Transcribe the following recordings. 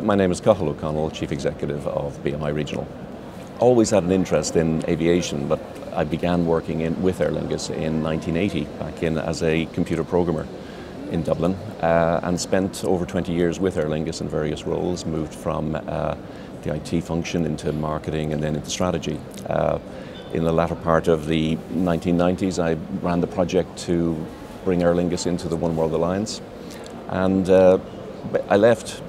My name is Cathal O'Connell, Chief Executive of BMI Regional. Always had an interest in aviation, but I began working with Aer Lingus in 1980, back in as a computer programmer in Dublin, and spent over 20 years with Aer Lingus in various roles, moved from the IT function into marketing and then into strategy. In the latter part of the 1990s, I ran the project to bring Aer Lingus into the One World Alliance, and I left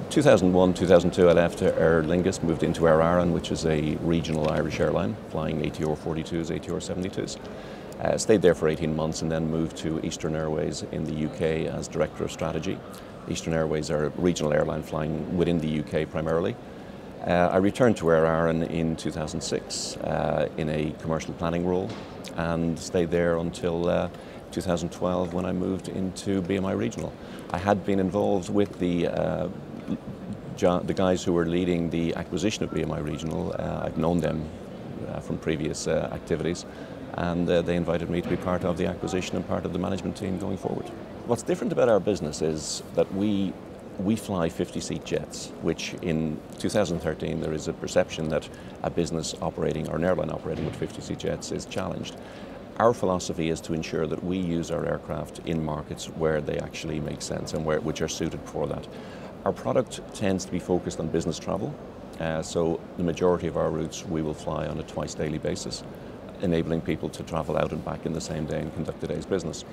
2001, 2002, I left Aer Lingus, moved into Aer Arann, which is a regional Irish airline, flying ATR 42s, ATR 72s. Stayed there for 18 months and then moved to Eastern Airways in the UK as Director of Strategy. Eastern Airways are a regional airline flying within the UK primarily. I returned to Aer Arann in 2006 in a commercial planning role and stayed there until 2012 when I moved into BMI Regional. I had been involved with the guys who were leading the acquisition of BMI Regional. I'd known them from previous activities, and they invited me to be part of the acquisition and part of the management team going forward. What's different about our business is that we fly 50-seat jets, which in 2013 there is a perception that a business operating or an airline operating with 50-seat jets is challenged. Our philosophy is to ensure that we use our aircraft in markets where they actually make sense and which are suited for that. Our product tends to be focused on business travel, so the majority of our routes we will fly on a twice daily basis, enabling people to travel out and back in the same day and conduct the day's business.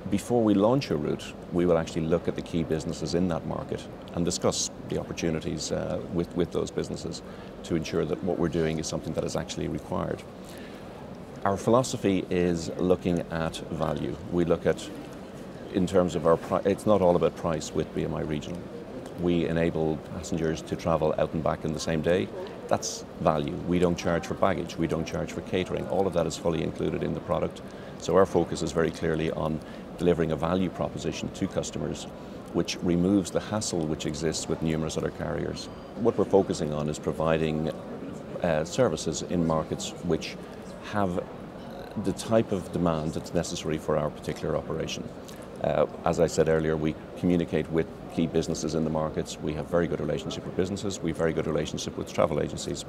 Before we launch a route, we will actually look at the key businesses in that market and discuss the opportunities with those businesses to ensure that what we're doing is something that is actually required. Our philosophy is looking at value. We look at, in terms of it's not all about price with BMI Regional. We enable passengers to travel out and back in the same day. That's value. We don't charge for baggage, we don't charge for catering. All of that is fully included in the product. So our focus is very clearly on delivering a value proposition to customers which removes the hassle which exists with numerous other carriers. What we're focusing on is providing services in markets which have the type of demand that's necessary for our particular operation. As I said earlier, we communicate with key businesses in the markets. We have very good relationship with businesses. We have very good relationship with travel agencies.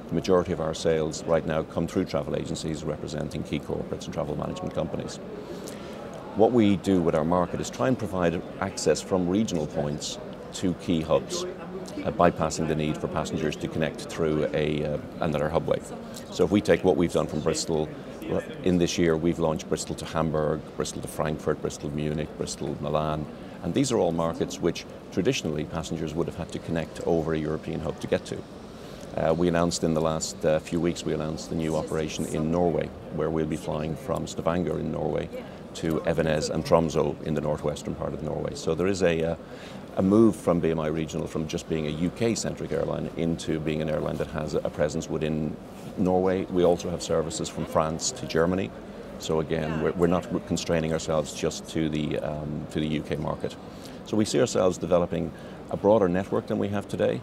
The majority of our sales right now come through travel agencies representing key corporates and travel management companies. What we do with our market is try and provide access from regional points to key hubs, bypassing the need for passengers to connect through another hubway. So if we take what we've done from Bristol, in this year we've launched Bristol to Hamburg, Bristol to Frankfurt, Bristol to Munich, Bristol to Milan, and these are all markets which traditionally passengers would have had to connect over a European hub to get to. We announced in the last few weeks, we announced the new operation in Norway, where we'll be flying from Stavanger in Norway to Evenes and Tromsø in the northwestern part of Norway. So there is a move from BMI Regional from just being a UK-centric airline into being an airline that has a presence within Norway. We also have services from France to Germany. So again, we're not constraining ourselves just to the UK market. So we see ourselves developing a broader network than we have today,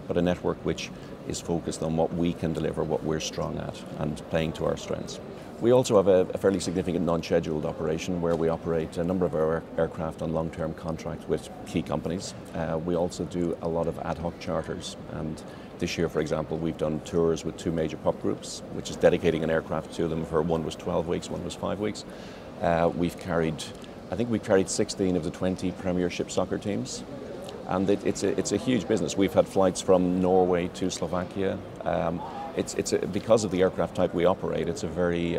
but a network which is focused on what we can deliver, what we're strong at, and playing to our strengths. We also have a fairly significant non-scheduled operation where we operate a number of our aircraft on long-term contract with key companies. We also do a lot of ad hoc charters, and this year, for example, we've done tours with two major pop groups, which is dedicating an aircraft to them. For one was 12 weeks, one was 5 weeks. I think we've carried 16 of the 20 Premiership soccer teams. And it's a huge business. We've had flights from Norway to Slovakia. Because of the aircraft type we operate, it's a very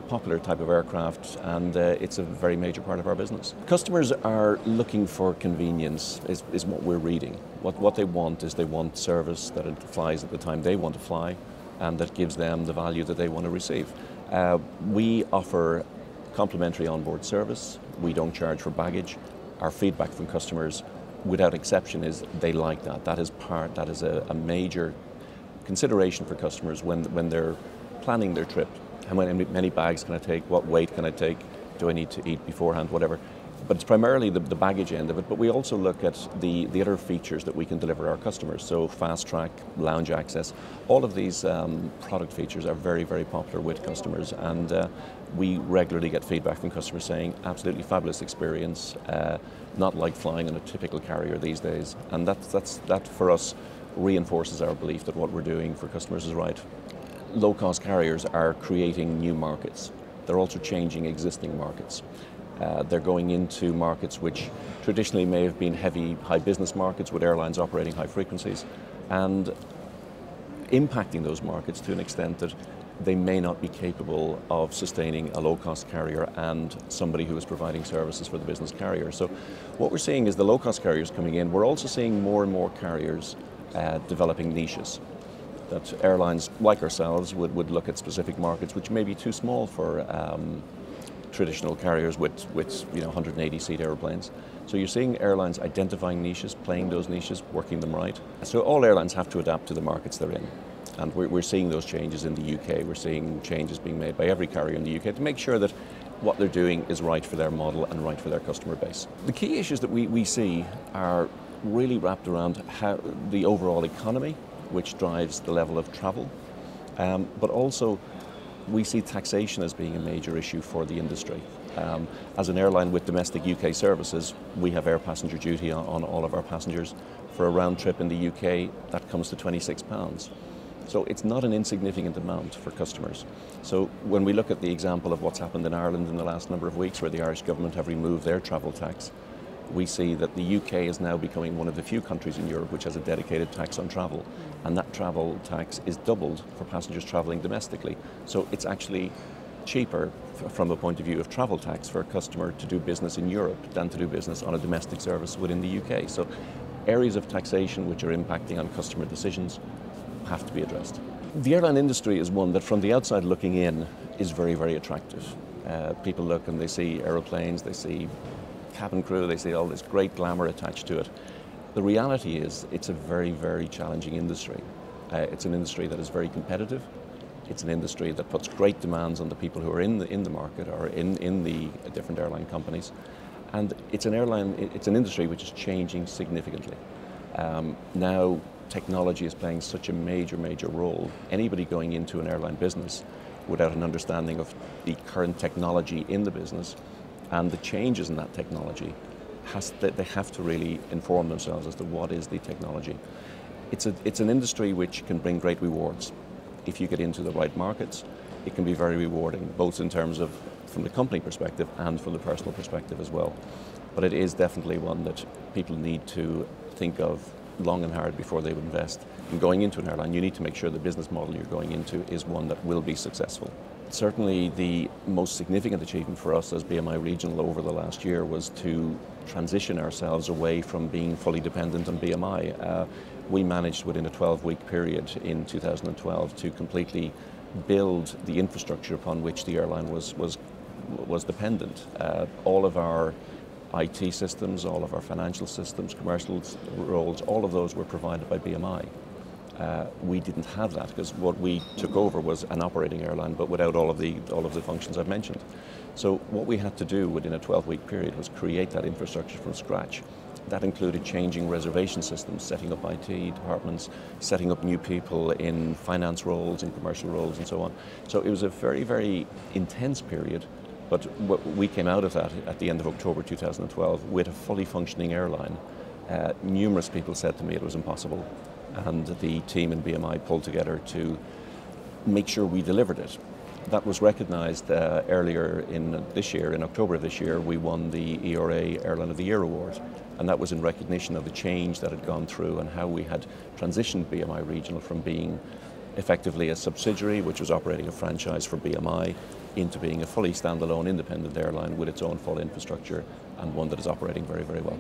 popular type of aircraft, and it's a very major part of our business. Customers are looking for convenience, is what we're reading. What they want is they want service that it flies at the time they want to fly, and that gives them the value that they want to receive. We offer complimentary onboard service. We don't charge for baggage. Our feedback from customers, without exception, is they like that. That is a major consideration for customers when they're planning their trip. How many bags can I take? What weight can I take? Do I need to eat beforehand? Whatever. But it's primarily the baggage end of it, but we also look at the other features that we can deliver our customers. So fast track, lounge access, all of these product features are very, very popular with customers, and we regularly get feedback from customers saying, absolutely fabulous experience, not like flying on a typical carrier these days. And that for us reinforces our belief that what we're doing for customers is right. Low-cost carriers are creating new markets. They're also changing existing markets. They're going into markets which traditionally may have been heavy, high business markets with airlines operating high frequencies, and impacting those markets to an extent that they may not be capable of sustaining a low-cost carrier and somebody who is providing services for the business carrier. So what we're seeing is the low-cost carriers coming in. We're also seeing more and more carriers developing niches. That airlines like ourselves would look at specific markets which may be too small for traditional carriers with 180-seat airplanes. So you're seeing airlines identifying niches, playing those niches, working them right. So all airlines have to adapt to the markets they're in. And we're seeing those changes in the UK. We're seeing changes being made by every carrier in the UK to make sure that what they're doing is right for their model and right for their customer base. The key issues that we see are really wrapped around how the overall economy, which drives the level of travel, but also we see taxation as being a major issue for the industry. As an airline with domestic UK services, we have air passenger duty on all of our passengers. For a round trip in the UK, that comes to £26. So it's not an insignificant amount for customers. So when we look at the example of what's happened in Ireland in the last number of weeks, where the Irish government have removed their travel tax, we see that the UK is now becoming one of the few countries in Europe which has a dedicated tax on travel. And that travel tax is doubled for passengers travelling domestically. So it's actually cheaper from a point of view of travel tax for a customer to do business in Europe than to do business on a domestic service within the UK. So areas of taxation which are impacting on customer decisions have to be addressed. The airline industry is one that from the outside looking in is very, very attractive. People look and they see aeroplanes, they see cabin crew, they see all this great glamour attached to it. The reality is it's a very, very challenging industry. It's an industry that is very competitive. It's an industry that puts great demands on the people who are in the market or in the different airline companies. And it's an industry which is changing significantly. Now technology is playing such a major, major role. Anybody going into an airline business without an understanding of the current technology in the business and the changes in that technology, they have to really inform themselves as to what is the technology. It's an industry which can bring great rewards. If you get into the right markets, it can be very rewarding, both in terms of from the company perspective and from the personal perspective as well. But it is definitely one that people need to think of long and hard before they would invest. In going into an airline, you need to make sure the business model you're going into is one that will be successful. Certainly the most significant achievement for us as BMI Regional over the last year was to transition ourselves away from being fully dependent on BMI. We managed within a 12-week period in 2012 to completely build the infrastructure upon which the airline was dependent. All of our IT systems, all of our financial systems, commercial roles, all of those were provided by BMI. We didn't have that because what we took over was an operating airline, but without all of the functions I've mentioned. So what we had to do within a 12-week period was create that infrastructure from scratch. That included changing reservation systems, setting up IT departments, setting up new people in finance roles, in commercial roles, and so on. So it was a very, very intense period. But we came out of that at the end of October 2012 with a fully functioning airline. Numerous people said to me it was impossible, and the team in BMI pulled together to make sure we delivered it. That was recognised earlier in this year. In October of this year, we won the ERA Airline of the Year award, and that was in recognition of the change that had gone through and how we had transitioned BMI Regional from being effectively a subsidiary, which was operating a franchise for BMI, into being a fully standalone independent airline with its own full infrastructure and one that is operating very, very well.